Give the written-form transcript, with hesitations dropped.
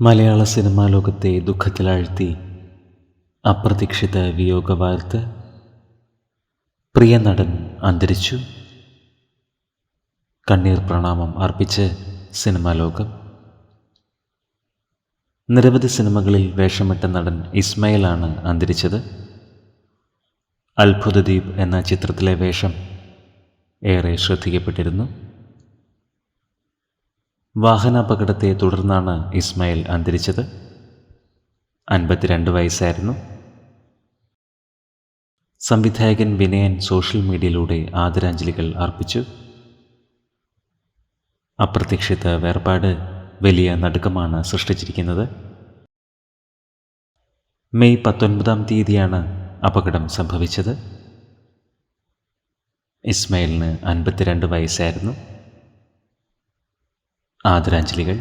മലയാള cinema ലോകത്തെ ദുഃഖത്തിലാഴ്ത്തി അപ്രതീക്ഷിത വിയോഗവാർത്ത. പ്രിയ നടൻ അന്തരിച്ചു. കണ്ണീർ പ്രണാമം അർപ്പിച്ച് സിനിമാ ലോകം. നിരവധി സിനിമകളിൽ വേഷമിട്ട നടൻ ഇസ്മായിലാണ് അന്തരിച്ചത്. അത്ഭുതദ്വീപ് എന്ന ചിത്രത്തിലെ വേഷം ഏറെ ശ്രദ്ധിക്കപ്പെട്ടിരുന്നു. വാഹനാപകടത്തെ തുടർന്നാണ് ഇസ്മായിൽ അന്തരിച്ചത്. 52 വയസ്സായിരുന്നു. സംവിധായകൻ വിനയൻ സോഷ്യൽ മീഡിയയിലൂടെ ആദരാഞ്ജലികൾ അർപ്പിച്ചു. അപ്രതീക്ഷിത വേർപാട് വലിയ നടുക്കമാണ് സൃഷ്ടിച്ചിരിക്കുന്നത്. മെയ് 19-ാം തീയതിയാണ് അപകടം സംഭവിച്ചത്. ഇസ്മായിലിന് 52 വയസ്സായിരുന്നു. ആദരാഞ്ജലികൾ.